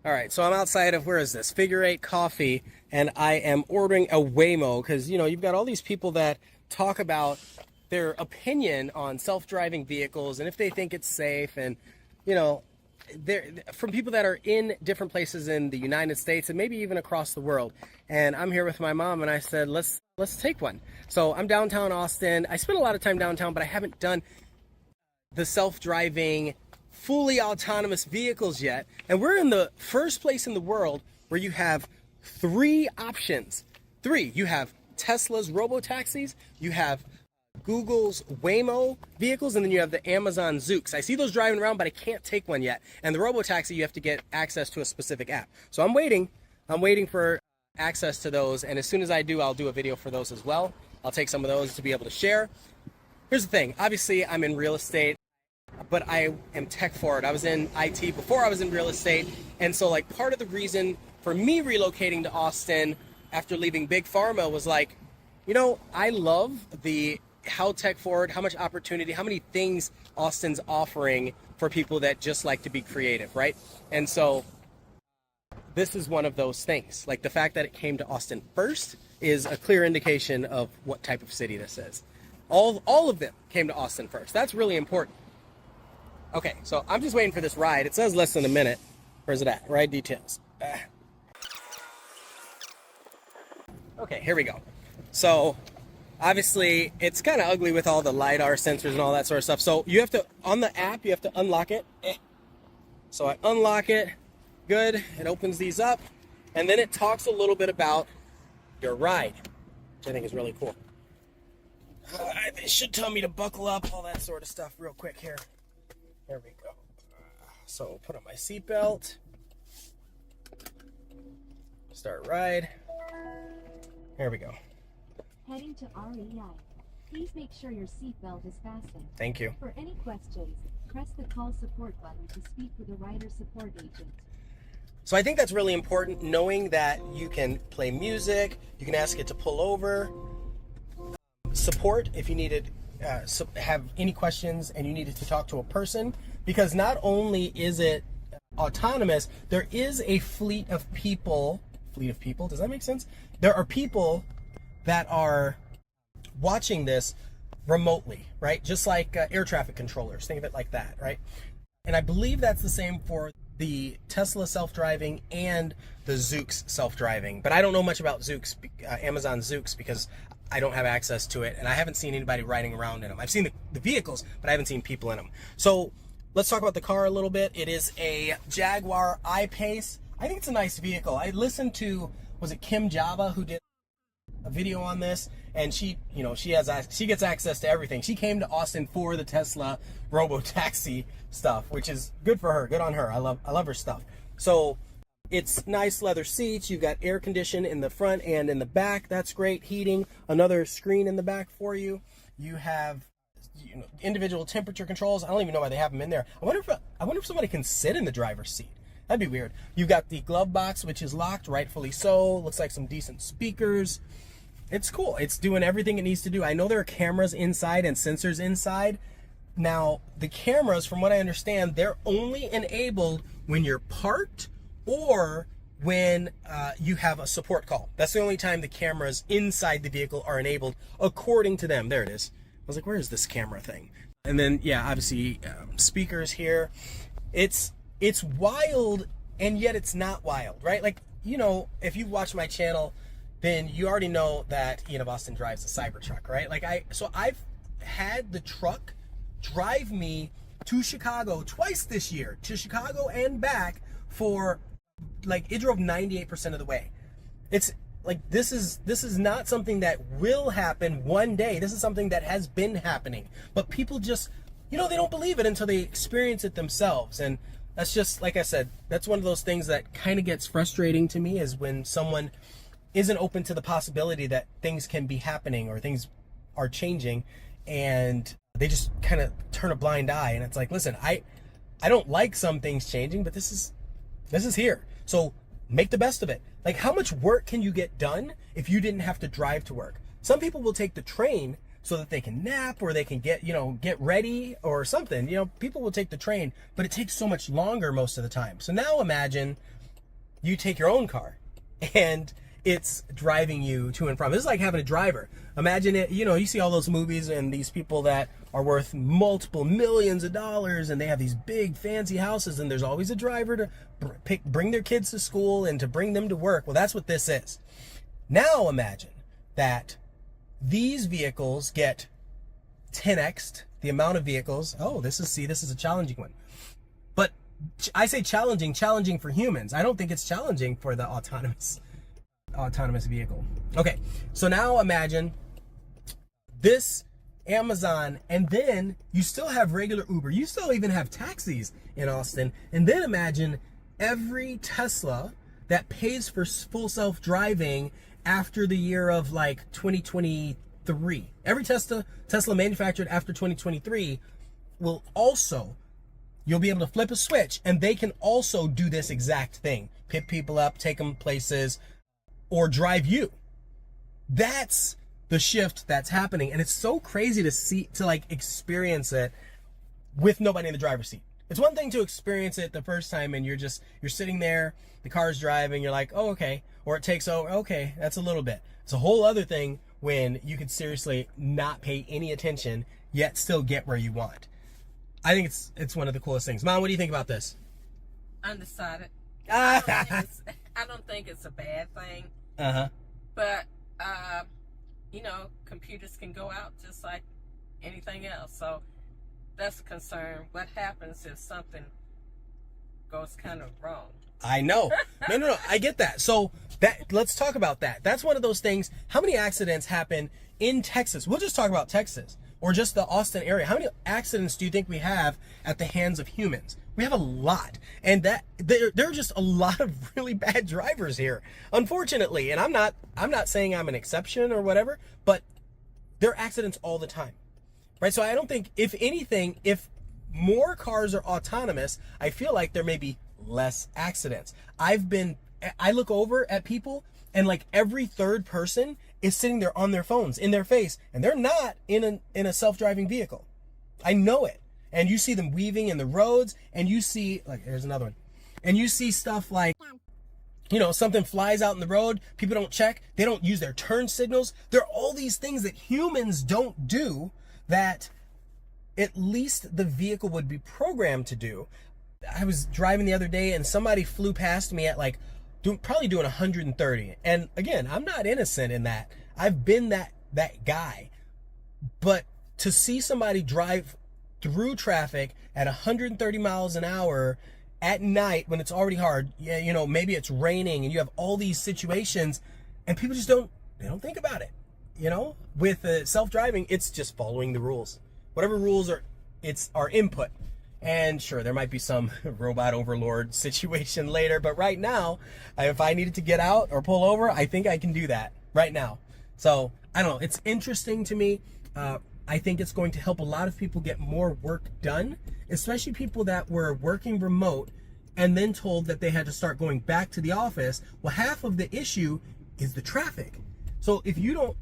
All right, so I'm outside of, where is this? Figure Eight Coffee, and I am ordering a Waymo because, you've got all these people that talk about their opinion on self-driving vehicles and if they think it's safe, and, you know, they're from people that are in different places in the United States and maybe even across the world. And I'm here with my mom, and I said, let's take one. So I'm downtown Austin. I spent a lot of time downtown, but I haven't done the self-driving fully autonomous vehicles yet. And we're in the first place in the world where you have three options. You have Tesla's robo-taxis, you have Google's Waymo vehicles, and then you have the Amazon Zoox. I see those driving around, but I can't take one yet. And the robo-taxi, you have to get access to a specific app. So I'm waiting for access to those, and as soon as I do, I'll do a video for those as well. I'll take some of those to be able to share. Here's the thing. Obviously, I'm in real estate, but I am tech forward. I was in IT before I was in real estate. And so like part of the reason for me relocating to Austin after leaving Big Pharma was like, I love how tech forward, how much opportunity, how many things Austin's offering for people that just like to be creative, right? And so this is one of those things. Like the fact that it came to Austin first is a clear indication of what type of city this is. All of them came to Austin first. That's really important. Okay, so I'm just waiting for this ride. It says less than a minute. Where's it at? Ride details. Okay, here we go. So obviously it's kind of ugly with all the LiDAR sensors and all that sort of stuff. So you have to, on the app, you have to unlock it. So I unlock it. Good. It opens these up. And then it talks a little bit about your ride, which I think is really cool. It should tell me to buckle up, all that sort of stuff real quick here. There we go. So put on my seatbelt. Start ride. There we go. Heading to REI. Please make sure your seatbelt is fastened. Thank you. For any questions, press the call support button to speak with a rider support agent. So I think that's really important, knowing that you can play music, you can ask it to pull over, support if you needed, have any questions and you needed to talk to a person, because not only is it autonomous, there is a fleet of people, does that make sense? There are people that are watching this remotely, right? Just like air traffic controllers, think of it like that, right? And I believe that's the same for the Tesla self-driving and the Zoox self-driving, but I don't know much about Zoox, Amazon Zoox, because I don't have access to it, and I haven't seen anybody riding around in them. I've seen the vehicles, but I haven't seen people in them. So let's talk about the car a little bit. It is a Jaguar I-Pace. I think it's a nice vehicle. I listened to, was it Kim Java who did a video on this, and she gets access to everything. She came to Austin for the Tesla robo-taxi stuff, which is good for her. Good on her. I love her stuff. So it's nice leather seats. You've got air condition in the front and in the back. That's great. Heating. Another screen in the back for you. You have individual temperature controls. I don't even know why they have them in there. I wonder if somebody can sit in the driver's seat. That'd be weird. You've got the glove box, which is locked, rightfully so. Looks like some decent speakers. It's cool. It's doing everything it needs to do. I know there are cameras inside and sensors inside. Now, the cameras, from what I understand, they're only enabled when you're parked or when you have a support call. That's the only time the cameras inside the vehicle are enabled, according to them. There it is. I was like, where is this camera thing? And then, yeah, obviously, speakers here. It's wild, and yet it's not wild, right? Like, if you've watched my channel, then you already know that Ian of Austin drives a Cybertruck, right? So I've had the truck drive me to Chicago twice this year, to Chicago and back for, it drove 98% of the way. It's like, this is not something that will happen one day. This is something that has been happening, but people just, they don't believe it until they experience it themselves. And that's just, like I said, that's one of those things that kind of gets frustrating to me, is when someone isn't open to the possibility that things can be happening or things are changing, and they just kind of turn a blind eye. And it's like, listen, I don't like some things changing, but this is here. So make the best of it. Like, how much work can you get done if you didn't have to drive to work? Some people will take the train so that they can nap, or they can get ready or something. People will take the train, but it takes so much longer most of the time. So now imagine you take your own car and it's driving you to and from. This is like having a driver. Imagine it, you know, you see all those movies and these people that are worth multiple millions of dollars and they have these big fancy houses and there's always a driver to bring their kids to school and to bring them to work. Well, that's what this is. Now imagine that these vehicles get 10x'd the amount of vehicles. Oh, this is a challenging one. But I say challenging for humans. I don't think it's challenging for the autonomous vehicle. Okay, so now imagine this Amazon, and then you still have regular Uber. You still even have taxis in Austin. And then imagine every Tesla that pays for full self-driving after the year of like 2023. Every Tesla manufactured after 2023 will also, you'll be able to flip a switch and they can also do this exact thing. Pick people up, take them places, or drive you. That's the shift that's happening. And it's so crazy to like experience it with nobody in the driver's seat. It's one thing to experience it the first time and you're sitting there, the car's driving, you're like, oh, okay. Or it takes over, okay, that's a little bit. It's a whole other thing when you could seriously not pay any attention, yet still get where you want. I think it's one of the coolest things. Mom, what do you think about this? Undecided. I don't think it's a bad thing. Uh-huh. But, you know, computers can go out just like anything else. So that's a concern. What happens if something goes kind of wrong? I know. No. I get that. So let's talk about that. That's one of those things. How many accidents happen in Texas? We'll just talk about Texas or just the Austin area. How many accidents do you think we have at the hands of humans? We have a lot. And that there are just a lot of really bad drivers here, unfortunately. And I'm not saying I'm an exception or whatever, but there are accidents all the time. Right? So I don't think, if anything, if more cars are autonomous, I feel like there may be less accidents. I look over at people and like every third person is sitting there on their phones in their face and they're not in a self-driving vehicle. I know it. And you see them weaving in the roads and you see, like, here's another one. And you see stuff like, you know, something flies out in the road, people don't check, they don't use their turn signals. There are all these things that humans don't do that at least the vehicle would be programmed to do. I was driving the other day and somebody flew past me at like probably doing 130. And again, I'm not innocent in that. I've been that guy. But to see somebody drive through traffic at 130 miles an hour at night when it's already hard, yeah, you know, maybe it's raining and you have all these situations and people just don't think about it. You know, with self-driving, it's just following the rules. Whatever rules are, it's our input. And sure, there might be some robot overlord situation later, but right now, if I needed to get out or pull over, I think I can do that right now. So, I don't know, it's interesting to me. I think it's going to help a lot of people get more work done, especially people that were working remote and then told that they had to start going back to the office. Well, half of the issue is the traffic. So if you don't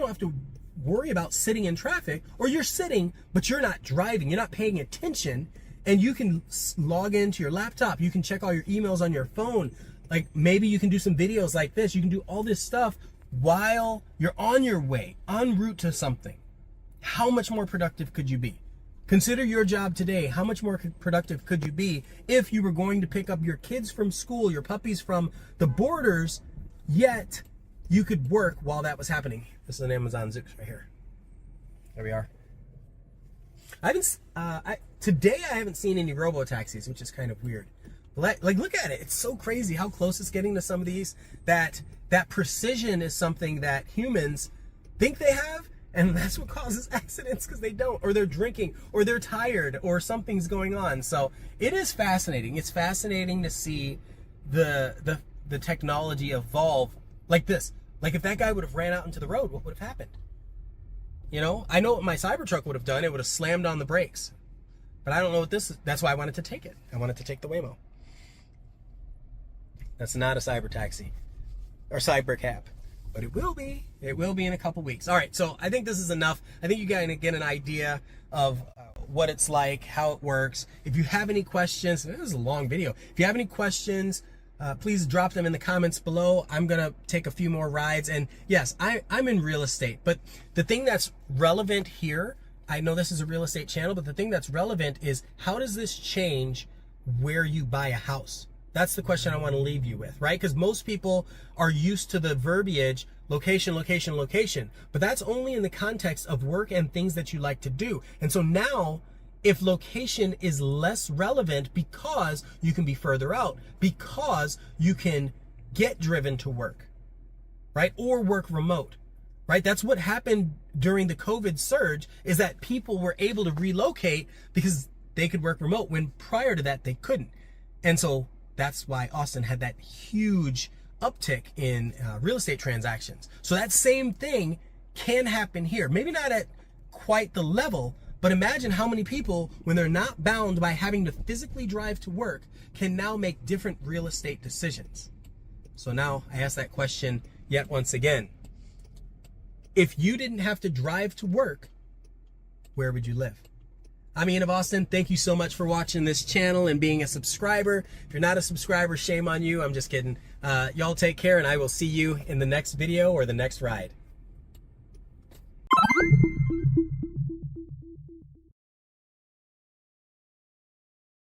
have to worry about sitting in traffic, or you're sitting but you're not driving, you're not paying attention, and you can log into your laptop, you can check all your emails on your phone, like maybe you can do some videos like this, you can do all this stuff while you're on your way, en route to something. How much more productive could you be? Consider your job today. How much more productive could you be if you were going to pick up your kids from school, your puppies from the borders, yet you could work while that was happening? This is an Amazon Zoox right here. There we are. Today I haven't seen any robo taxis, which is kind of weird. Like, look at it. It's so crazy how close it's getting to some of these. That precision is something that humans think they have, and that's what causes accidents, because they don't, or they're drinking, or they're tired, or something's going on. So it is fascinating. It's fascinating to see the technology evolve like this. Like if that guy would have ran out into the road, what would have happened? You know, I know what my Cybertruck would have done. It would have slammed on the brakes. But I don't know what this is. That's why I wanted to take it. I wanted to take the Waymo. That's not a cyber taxi or cyber cab, but it will be. It will be in a couple weeks. All right, so I think this is enough. I think you guys get an idea of what it's like, how it works. If you have any questions, this is a long video. If you have any questions, please drop them in the comments below. I'm gonna take a few more rides, and yes, I'm in real estate, but the thing that's relevant here, I know this is a real estate channel, but the thing that's relevant is, how does this change where you buy a house? That's the question I want to leave you with, right? Because most people are used to the verbiage, location, location, location, but that's only in the context of work and things that you like to do. And so now, if location is less relevant because you can be further out, because you can get driven to work, right? Or work remote, right? That's what happened during the COVID surge, is that people were able to relocate because they could work remote, when prior to that they couldn't. And so that's why Austin had that huge uptick in real estate transactions. So that same thing can happen here. Maybe not at quite the level, but imagine how many people, when they're not bound by having to physically drive to work, can now make different real estate decisions. So now I ask that question yet once again. If you didn't have to drive to work, where would you live? I'm Ian of Austin. Thank you so much for watching this channel and being a subscriber. If you're not a subscriber, shame on you. I'm just kidding. Y'all take care, and I will see you in the next video or the next ride.